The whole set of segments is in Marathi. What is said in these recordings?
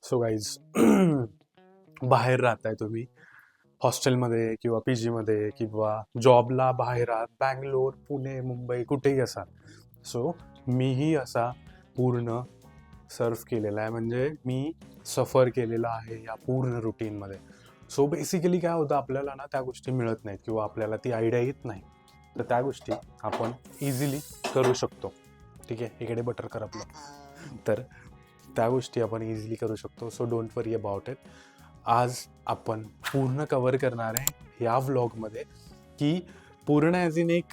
सो गाईज बाहेर राहताय तुम्ही हॉस्टेलमध्ये किंवा पी जीमध्ये किंवा जॉबला बाहेर आहात, बँगलोर, पुणे, मुंबई कुठेही असा. सो मीही असा पूर्ण सर्फ केलेला आहे, म्हणजे मी सफर केलेला आहे या पूर्ण रुटीनमध्ये. सो बेसिकली काय होतं, आपल्याला ना त्या गोष्टी मिळत नाहीत किंवा आपल्याला ती आयडिया येत नाही, तर त्या गोष्टी आपण इझिली करू शकतो. ठीक आहे, इकडे बटर कर आपलं. तर त्या गोष्टी आपण इझिली करू शकतो. So don't worry about it. आज आपण पूर्ण कव्हर करणार आहे या व्लॉगमध्ये की पूर्ण ॲज इन एक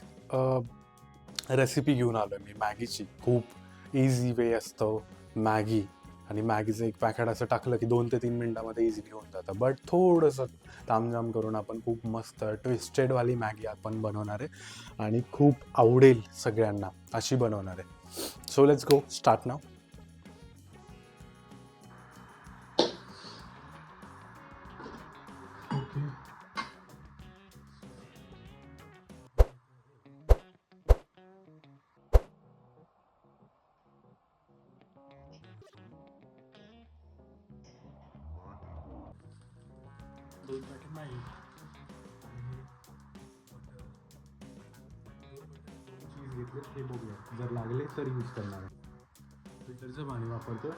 रेसिपी घेऊन आलो मी मॅगीची. खूप इझी वे असतं मॅगी, आणि मॅगीचं एक पॅकेट असं टाकलं की 2 ते 3 मिनटामध्ये इझिली होऊन जातं. बट थोडंसं तामझाम करून आपण खूप मस्त ट्विस्टेडवाली मॅगी आपण बनवणार आहे आणि खूप आवडेल सगळ्यांना अशी बनवणार आहे. सो लेट्स गो स्टार्ट नाव. दोन पॅकेट मॅगी चीज घेतले ते बघूया, जर लागले तर यूज करणार आहे. फिल्टरचं पाणी वापरतो.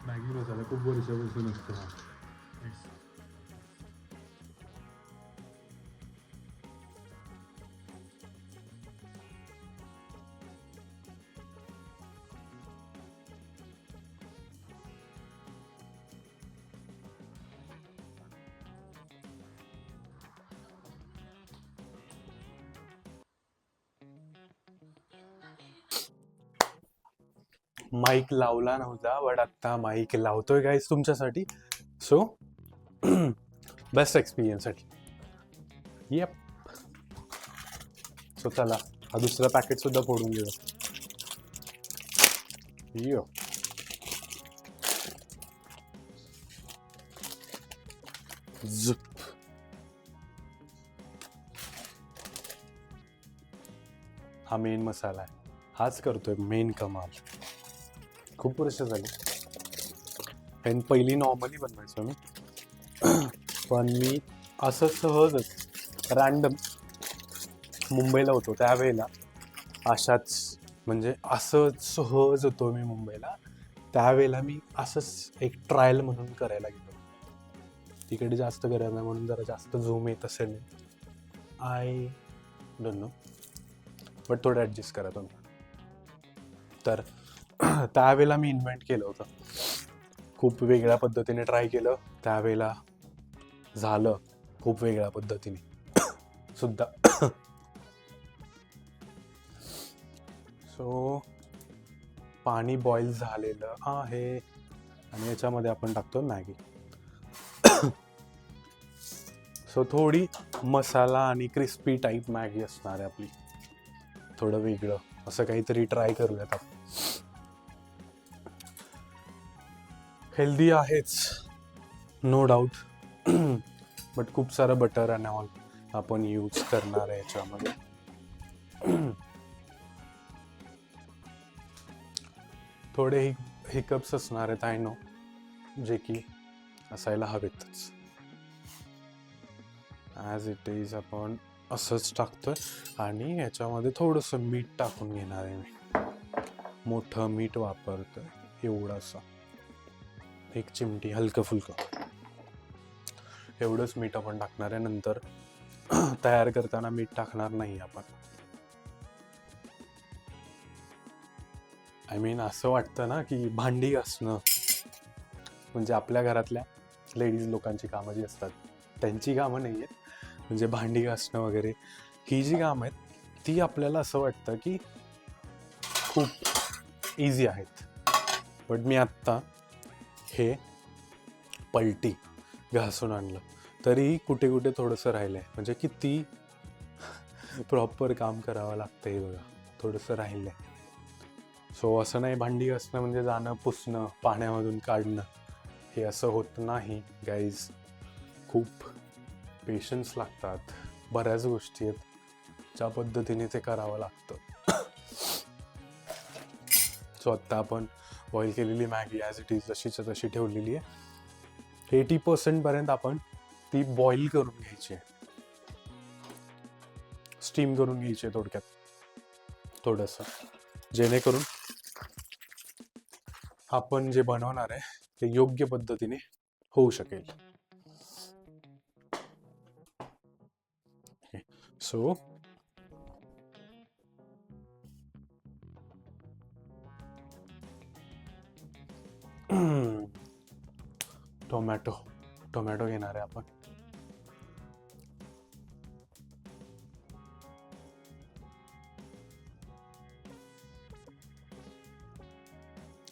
मॅगी मसाला खूप वर्षापासून असतो हा. माईक लावला नव्हता, बट आत्ता माईक लावतोय गाईज तुमच्यासाठी. सो बेस्ट एक्सपिरियन्ससाठी. येप. सो चला, हा दुसरा पॅकेट सुद्धा फोडून घेऊ. यो झुप. हा मेन मसाला आहे, हाच करतोय मेन कमाल. खूप वर्ष झाली, आणि पहिली नॉर्मली बनवायचो मी, पण मी असं सहजच रँडम मुंबईला होतो त्यावेळेला, अशाच म्हणजे असंच सहज होतो मी मुंबईला त्यावेळेला, मी असंच एक ट्रायल म्हणून करायला गेलो. तिकडे जास्त गरम आहे म्हणून जरा जास्त झूम येत असेल, आय डोंट नो, बट थोडं ॲडजस्ट करा तुम्ही. तर त्यावेळेला मी इन्व्हेंट केलं होतं, खूप वेगळ्या पद्धतीने ट्राय केलं त्यावेळेला, झालं खूप वेगळ्या पद्धतीने सुद्धा. सो पाणी बॉईल झालेलं आहे आणि याच्यामध्ये आपण टाकतो मॅगी. सो थोडी मसाला आणि क्रिस्पी टाईप मॅगी असणार आहे आपली, थोडं वेगळं असं काहीतरी ट्राय करूयात आपण. हेल्दी आहेच नो डाऊट, बट खूप सारं बटर आणि ऑल आपण यूज करणार आहे याच्यामध्ये. थोडे हिकअप्स असणार आहेत, आय नो, जे की असायला हवेतच. ॲज इट इज आपण असंच टाकतोय आणि याच्यामध्ये थोडंसं मीठ टाकून घेणार आहे मी. मोठं मीठ वापरतोय, एवढंसं, 1 चिमटी, हलकं फुलकं एवढंच मीठ आपण टाकणार आहे. नंतर तयार करताना मीठ टाकणार नाही आपण. आय मीन असं वाटतं ना की भांडी घासणं म्हणजे आपल्या घरातल्या लेडीज लोकांची कामं जी असतात त्यांची कामं नाही आहेत, म्हणजे भांडी घासणं वगैरे ही जी कामं आहेत ती आपल्याला असं वाटतं की खूप इझी आहेत. बट मी आत्ता हे पलटी घासून आणलं तरी कुठे कुठे थोडंसं राहिलं आहे, म्हणजे किती प्रॉपर काम करावं लागतं. हे बघा थोडंसं राहिलंय. सो असं नाही भांडी घासणं म्हणजे जाणं पुसणं पाण्यामधून काढणं, हे असं होत नाही गाईज. खूप पेशन्स लागतात, बऱ्याच गोष्टी आहेत ज्या पद्धतीने ते करावं लागतं. सो आत्ता आपण बॉईल केलेली मॅगी ॲज इट इज जशीच्या तशी ठेवलेली आहे. 80% पर्यंत आपण ती बॉईल करून घ्यायची आहे, स्टीम करून घ्यायची आहे थोडक्यात थोडंसं, जेणेकरून आपण जे बनवणार आहे ते योग्य पद्धतीने होऊ शकेल. सो टोमॅटो घेणार आहे आपण.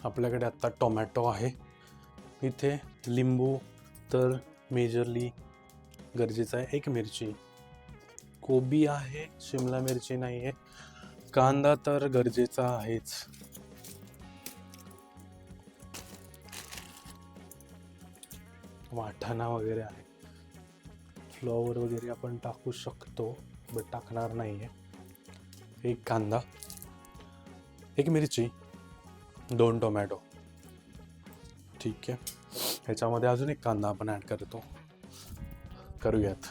आपल्याकडे आता टोमॅटो आहे. इथे लिंबू तर मेजरली गरजेचं आहे. एक मिरची, कोबी आहे, शिमला मिरची नाही आहे, कांदा तर गरजेचा आहेच. वाटाणा वगैरे आहे, फ्लॉवर वगैरे आपण टाकू शकतो बट टाकणार नाही आहे. एक कांदा, एक मिरची, 2 टोमॅटो. ठीक आहे, ह्याच्यामध्ये अजून एक कांदा आपण ॲड करूयात.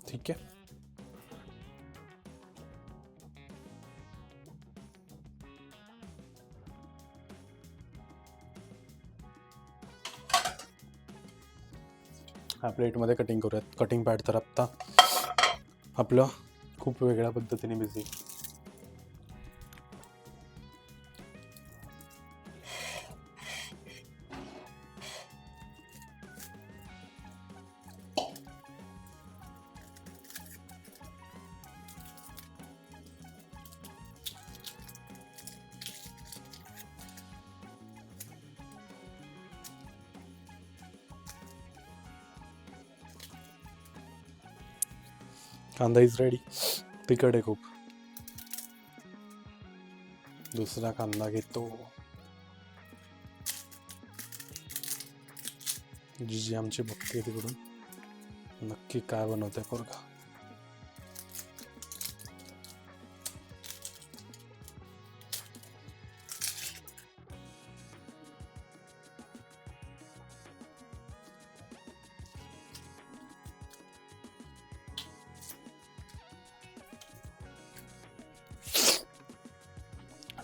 ठीक आहे. ह्या प्लेटमध्ये कटिंग करूयात. कटिंग पॅड तर आत्ता आपलं खूप वेगळ्या पद्धतीने बिझी. कांदा इज रेडी. तिखट आहे खूप. दुसरा कांदा घेतो. जी आमची बघते तिकडून नक्की काय बनवते पोरगा.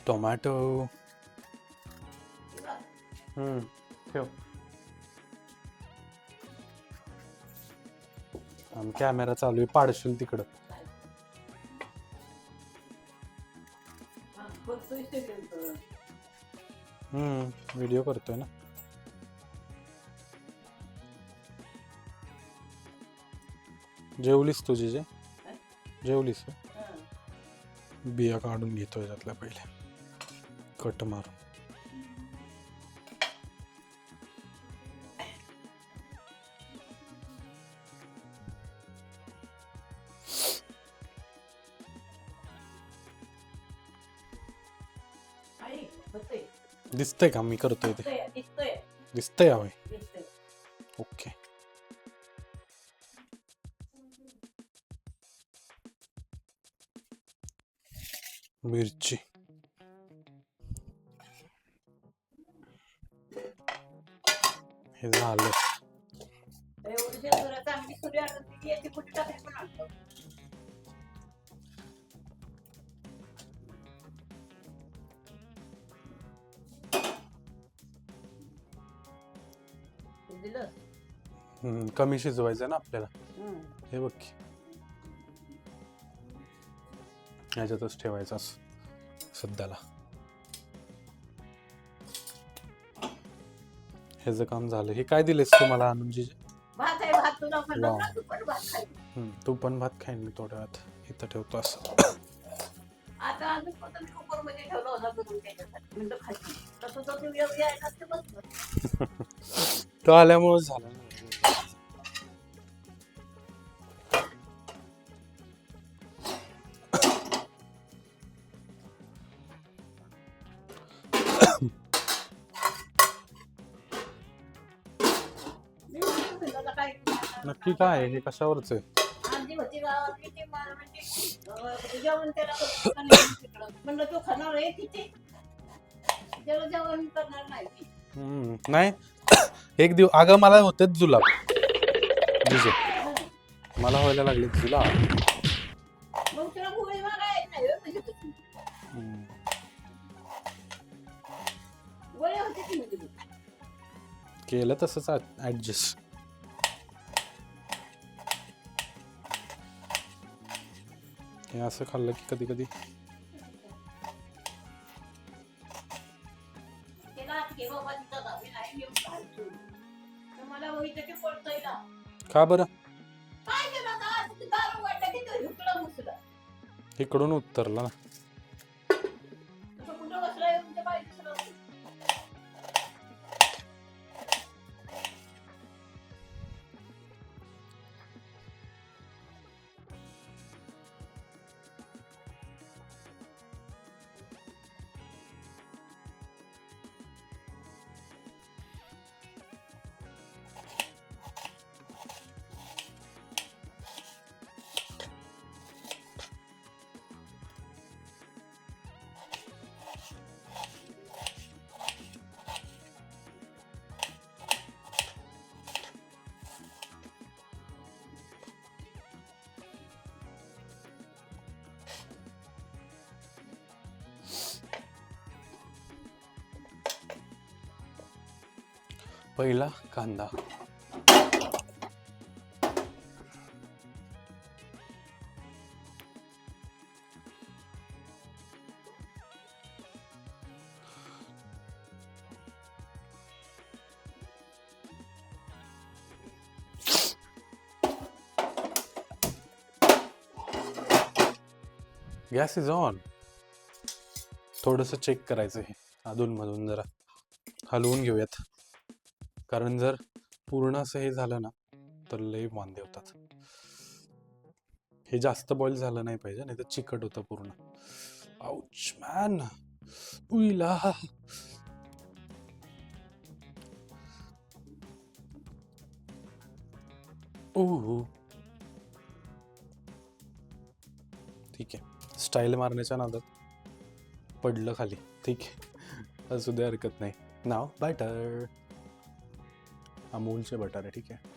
टोमॅटो ठेव. कॅमेरा चालू आहे, पाडशील तिकडं. व्हिडिओ करतोय ना. जेवलीस तुझी जे जेवलीस? बिया काढून घेतोय त्यातल्या पहिले, कट मारून. दिसतंय का मी करतोय ते? दिसतंय हवंय. ओके. मिरची, हे झालं. कमी शिजवायचं ना आपल्याला. हे बघ की ह्याच्यातच ठेवायचं सध्याला. ह्याचं काम झालं. हे काय दिलेस तू मला आनंदजी? तू पण भात खाईन मी थोड्या वेळात. इथं ठेवतो असं. तो आल्यामुळे झालं. नक्की काय आहे हे, कशावरच आहे? आजी होती गावातली ती मला म्हणजे जेवण त्याला करतो का नाही तिकडं. म्हणलं तू खाणार आहे किती त्याला जेवण करणार नाही ती. नाही एक दिवस अगं मला होतेच जुलाब. तुझे मला व्हायला लागले जुलाब. मग तुला गोळी मारायला येत नाही होय म्हणजे तशी. गोळ्या होत्या की म्हणजे केलं तसंच ऍडजस्ट. हे असं खाल्लं की कधी कधी त्याला आटके बाबा तिथं जावे नाही मी घालतो. तर मला होईत की पडतंय ना. का बरं? काय केलं आता आज दारू वाटलं की तो हुकला मुसला. इकडून उतरला ना. तो कुठं बसला येऊन ते बाई दिसलं. पहिला कांदा. Gas is on. थोडस चेक करायचं हे अधूनमधून, जरा हलवून घेऊयात, कारण जर पूर्ण असं हे झालं ना तर लय वांदे होतात. हे जास्त बॉईल झालं नाही पाहिजे, नाही तर चिकट होतं पूर्ण. Ouch man. उईला. ओह ठीक आहे, स्टाईल मारण्याच्या नादात पडलं खाली. ठीक आहे, असू दे, हरकत नाही. नाव बटर, अमूलचे बटर आहे. ठीक आहे.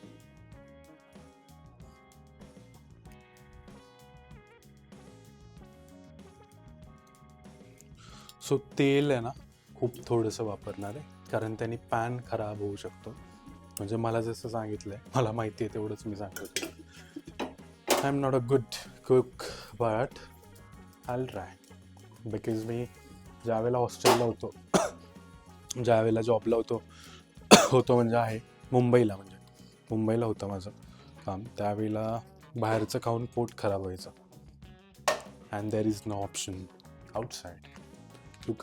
सो तेल आहे ना खूप थोडंसं वापरणार आहे, कारण त्याने पॅन खराब होऊ शकतो. म्हणजे मला जसं सांगितलंय, मला माहिती आहे तेवढंच मी सांगतो. I am not a good cook but I will try. Because मी ज्यावेळेला हॉस्टेलला होतो, ज्यावेळेला जॉबला होतो म्हणजे आहे मुंबईला होतं माझं काम, त्यावेळेला बाहेरचं खाऊन पोट खराब व्हायचं. And there is no option outside. You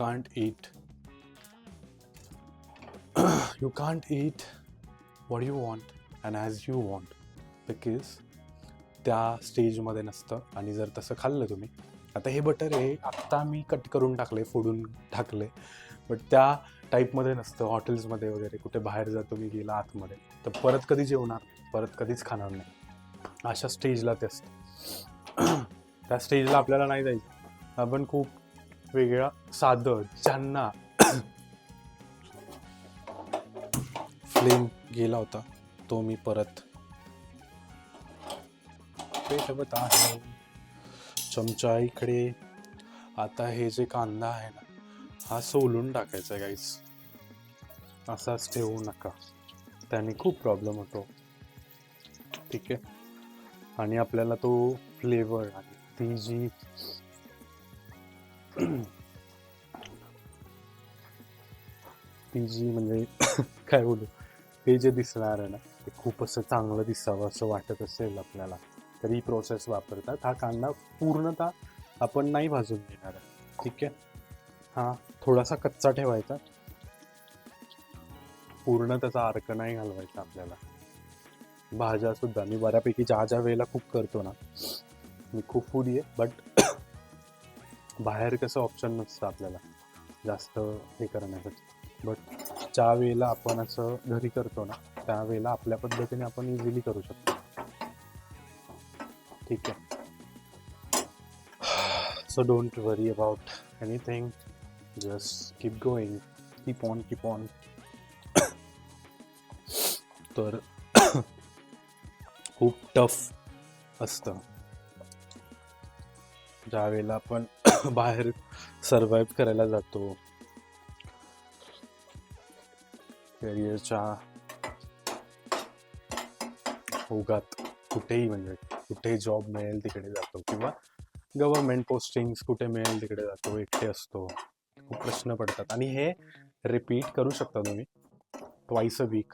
can't eat what you want and as you want, because त्या स्टेजमध्ये नसतं. आणि जर तसं खाल्लं तुम्ही, आता हे बटर आहे, आत्ता मी कट करून टाकले, फोडून टाकले, बट त्या टाईपमध्ये नसतं. हॉटेल्समध्ये वगैरे कुठे बाहेर जर तुम्ही गेला आतमध्ये, तर परत कधी जेवणार, परत कधीच खाणार नाही. अशा स्टेजला ते असतं. त्या स्टेजला आपल्याला नाही जायचं. आपण खूप वेगळा साधं, ज्यांना फ्लेम गेला होता तो मी परत ठेवत आहे. चमचा इकडे. आता हे जे कांदा आहे ना, हा सोलून टाकायचा आहे गाईस. असाच ठेवू नका, त्याने खूप प्रॉब्लेम होतो. ठीक आहे. आणि आपल्याला तो फ्लेवर आणि ती जी म्हणजे काय बोलू, ते जे दिसणार आहे ना, ते खूप असं चांगलं दिसावं असं वाटत असेल आपल्याला, तर ही प्रोसेस वापरतात. हा कांदा पूर्णतः आपण नाही भाजून घेणार आहे. ठीक आहे. हा थोडासा कच्चा ठेवायचा, पूर्ण त्याचा अर्क नाही घालवायचा आपल्याला. भाज्या सुद्धा मी बऱ्यापैकी ज्या वेळेला कुक करतो ना, मी खूप फूडी आहे, बट बाहेर कसं ऑप्शन नसतं आपल्याला जास्त हे करण्यासाठी. बट ज्या वेळेला आपण असं घरी करतो ना, त्यावेळेला आपल्या पद्धतीने आपण इझिली करू शकतो. ठीक आहे. So don't worry about anything, just keep going, keep on. तर खूप टफ असतं ज्यावेळेला आपण बाहेर सर्वाइव्ह करायला जातो करिअरच्या ओघात. कुठेही म्हणजे कुठे जॉब मिळेल तिकडे जातो, किंवा गव्हर्नमेंट पोस्टिंग्स कुठे मिळेल तिकडे जातो, एकटे असतो, खूप प्रश्न पडतात. आणि हे रिपीट करू शकता तुम्ही ट्वाईस अ वीक.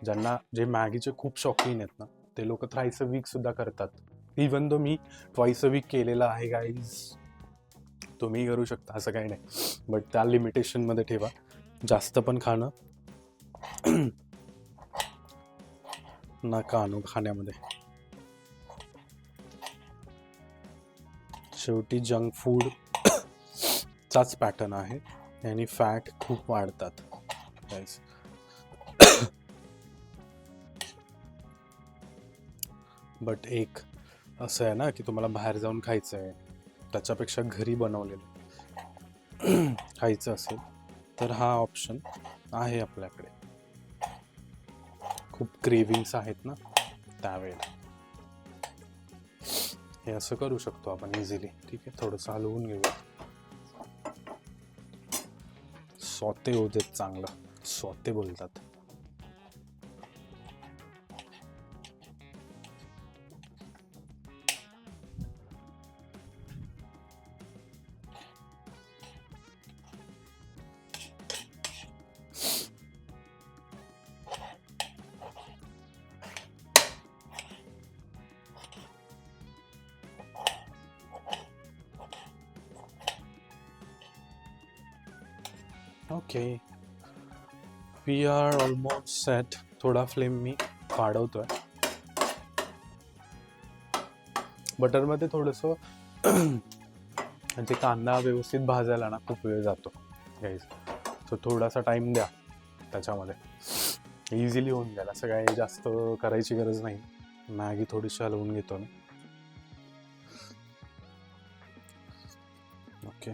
ज्यांना जे मॅगीचे खूप शौकीन आहेत ना, ते लोक थ्राईस अ वीक सुद्धा करतात. इवन दो मी ट्वाईस अ वीक केलेला आहे गाईज, तुम्ही करू शकता, असं काही नाही. बट त्या लिमिटेशनमध्ये ठेवा. जास्त पण खाणं नका आणू खाण्यामध्ये. शेवटी जंक फूड चाच पॅटर्न आहे आणि फॅट खूप वाढतात गाईज. बट एक असं आहे ना की तुम्हाला बाहेर जाऊन खायचं आहे, त्याच्यापेक्षा घरी बनवलेलं खायचं असेल तर हा ऑप्शन आहे आपल्याकडे. खूप क्रेविंग्स आहेत ना त्यावेळेला हे असं करू शकतो आपण इझिली. ठीक आहे, थोडंसं हलवून घेऊया. सॉते होऊ देत, चांगलं सॉते बोलतात. Okay, we are almost set. थोडा फ्लेम मी वाढवतोय. बटरमध्ये थोडंसं म्हणजे कांदा व्यवस्थित भाजायला ना खूप वेळ जातो गाईज. सो थोडासा टाईम द्या त्याच्यामध्ये, इझिली होऊन जाईल. असं काही जास्त करायची गरज नाही. मॅगी थोडीशी हलवून घेतो मी. Okay,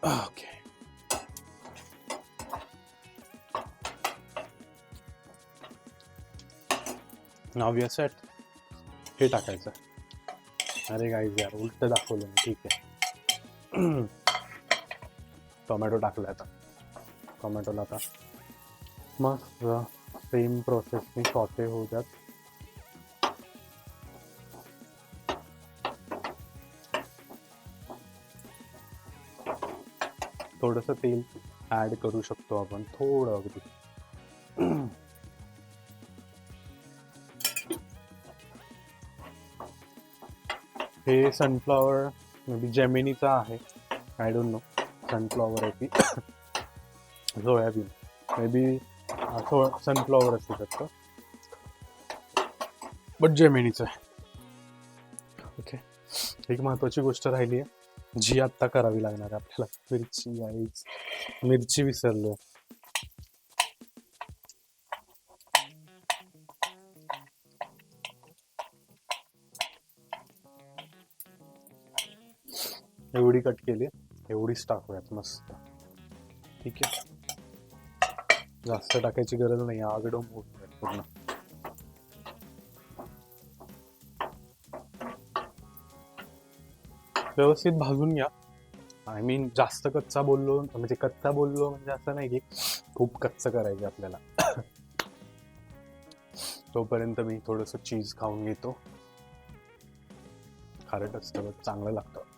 okay. Now we are set. हे टाकायचं. अरे गाईज यार, उलट दाखवलं मी. ठीक आहे. टोमॅटो टाकला आता. टोमॅटोला आता मस्त सेम प्रोसेसनी सॉटे होऊ द्यात. थोडंसं तेल ॲड करू शकतो आपण, थोडं अगदी. हे सनफ्लॉवर मे बी जेमिनीचा आहे, आय डोंट नो सनफ्लॉवर आहे की सोयाबीन. मे बी सनफ्लॉवर असू शकतं, बट जेमिनीचं आहे. ओके, एक महत्त्वाची गोष्ट राहिली आहे जी आत्ता करावी लागणार आहे आपल्याला. मिरची आहे, मिरची विसरलो. एवढी कट केली, एवढीच टाकूयात मस्त. ठीक आहे, जास्त टाकायची गरज नाही, आगडम होत नाही पूर्ण. व्यवस्थित भाजून घ्या. आय मीन जास्त कच्चा बोललो म्हणजे असं नाही की खूप कच्चं करायचं आपल्याला. तोपर्यंत मी थोडंसं चीज खाऊन घेतो. खारट असतं, चांगलं लागतं.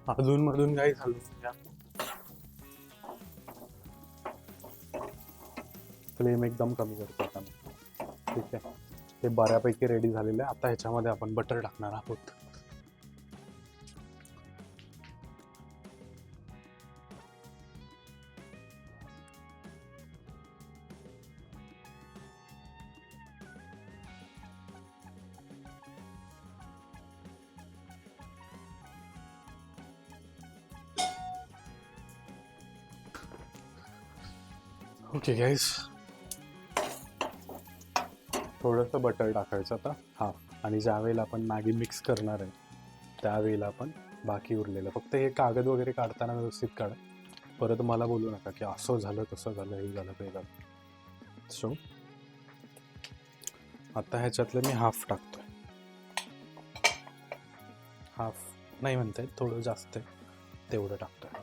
अधून मधून काही घालून घ्या. फ्लेम एकदम कमी करतो आता मी. ठीक आहे, हे बऱ्यापैकी रेडी झालेलं आहे. आता ह्याच्यामध्ये आपण बटर टाकणार आहोत. ओके गाईज, थोडंसं बटर टाकायचं आता हाफ. आणि ज्या वेळेला आपण मॅगी मिक्स करणार आहे त्यावेळेला आपण बाकी उरलेलं, फक्त हे कागद वगैरे काढताना व्यवस्थित काढा. परत मला बोलू नका की असं झालं तसं झालं हे झालं ते झालं. सो आता ह्याच्यातलं मी हाफ टाकतोय. हाफ नाही म्हणताय, थोडं जास्त आहे तेवढं टाकतोय.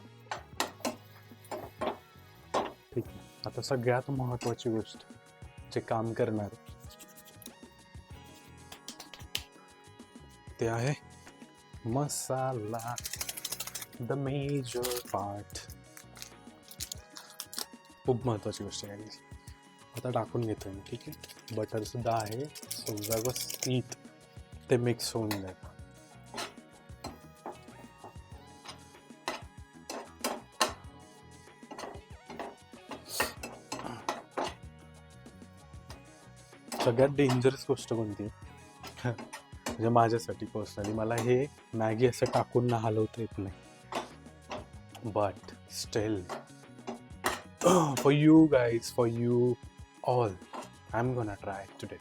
ठीक आहे, आता सगळ्यात महत्त्वाची गोष्ट जे काम करणार ते आहे मसाला, द मेजर पार्ट. खूप महत्त्वाची गोष्ट आहे. आता टाकून घेतोय मी. ठीक आहे, बटर सुद्धा आहे. सो व्यवस्थित ते मिक्स होऊन जाईल. सगळ्यात डेंजरस गोष्ट कोणती म्हणजे माझ्यासाठी पर्सनली, मला हे मॅगी असं टाकून ना हलवता येत नाही. But still for you guys, for you all, I am gonna try today.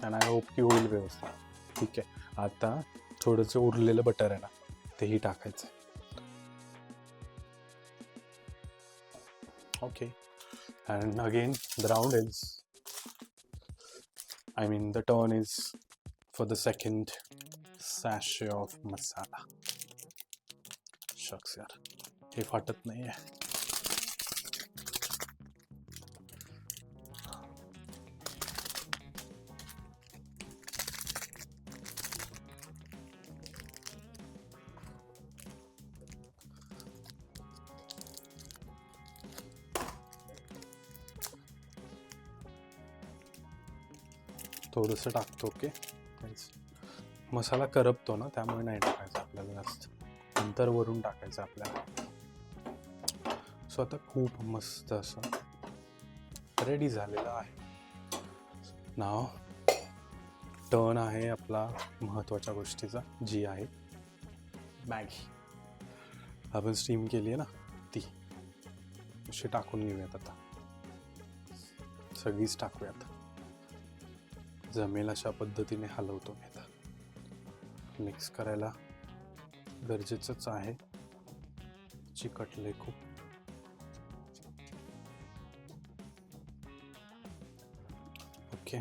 And I hope की होईल व्यवस्थित. ठीक आहे, आता थोडंसं उरलेलं बटर आहे ना तेही टाकायचं. Okay, and again the round is, I mean the turn is for the second sachet of masala. Shucks यार, हे फाटत नाही आहे. थोडंसं टाकतो. ओके, मसाला करपतो ना, त्यामुळे नाही टाकायचं आपल्याला जास्त, नंतर वरून टाकायचं आपल्याला. सो आता खूप मस्त असं रेडी झालेलं आहे. नाव टर्न आहे आपला महत्त्वाच्या गोष्टीचा, जी आहे मॅगी. आपण स्टीम केली आहे ना ती अशी टाकून घेऊयात. आता सगळीच टाकूयात. जमेल अशा पद्धतीने हलवतो मी. आता मिक्स करायला गरजेचंच आहे, चिकटले खूप. ओके,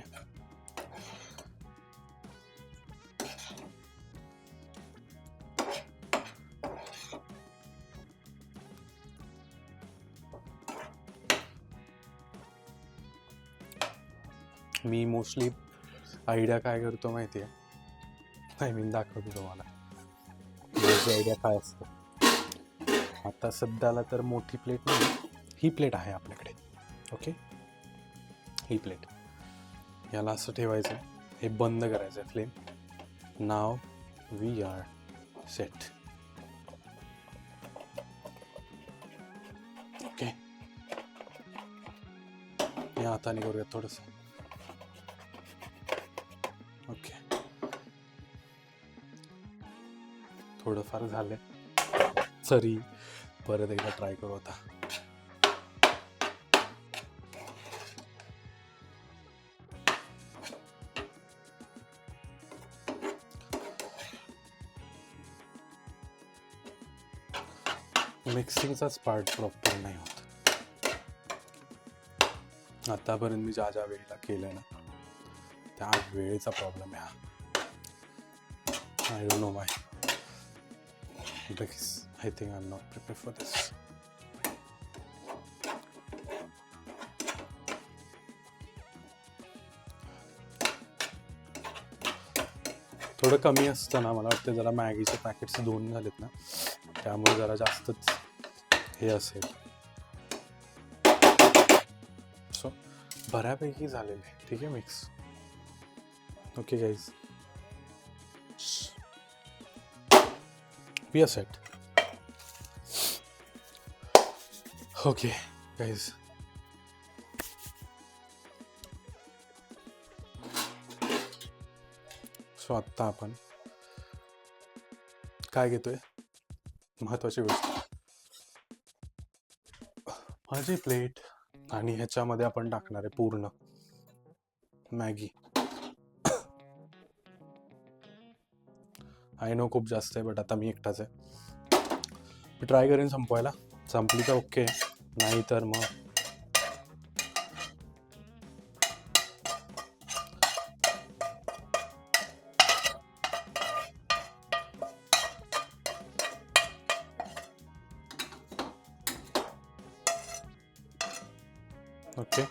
मी मोस्टली आयडिया काय करतो माहिती आहे, आय मीन दाखवतो तुम्हाला माझी आयडिया काय असते. आता सध्याला तर मोठी प्लेट नाही, ही प्लेट आहे आपल्याकडे. ओके, ही प्लेट, याला असं ठेवायचं, हे बंद करायचं आहे flame. Now we are set. Okay, या हाताने करूया थोडंसं. ओके, थोडंफार झालंय. सरी परत एकदा ट्राय करू आता. मिक्सिंगचाच पार्ट प्रॉपर नाही होत. आतापर्यंत मी ज्या ज्या वेळेला केलंय ना त्या वेळेचा प्रॉब्लेम आहे हा. I don't know why, because I think I'm not prepared for this. थोडं कमी असतं ना, मला वाटतं जरा मॅगीचे पॅकेट्स 2 झालेत ना, त्यामुळे जरा जास्तच हे असेल. सो बऱ्यापैकी झालेलं आहे. ठीक आहे mix. Okay guys, we are set. Okay guys, so आत्ता आपण काय घेतोय, महत्वाची गोष्ट, माझी प्लेट, आणि ह्याच्यामध्ये आपण टाकणार आहे पूर्ण मॅगी. आय नो खूप जास्त आहे, बट आता मी एकटाच आहे. मी ट्राय करेन संपवायला. संपली तर ओके, नाही तर मग okay.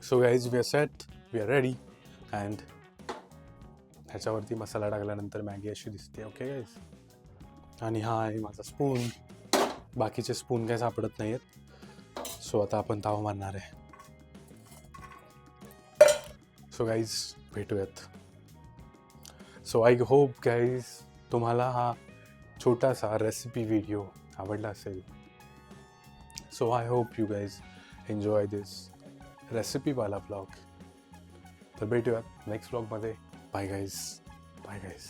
So guys, we are set, we are ready. And ह्याच्यावरती मसाला टाकल्यानंतर मॅगी अशी दिसते. ओके गाईज, आणि हा आहे माझा स्पून. बाकीचे स्पून काही सापडत नाही आहेत. सो आता आपण ताव मारणार आहे. सो गाईज, भेटूयात. सो आय होप गाईज तुम्हाला हा छोटासा रेसिपी व्हिडिओ आवडला असेल. So I hope you guys enjoy this रेसिपीवाला ब्लॉग. तर भेटूयात नेक्स्ट ब्लॉगमध्ये. Bye guys, bye guys.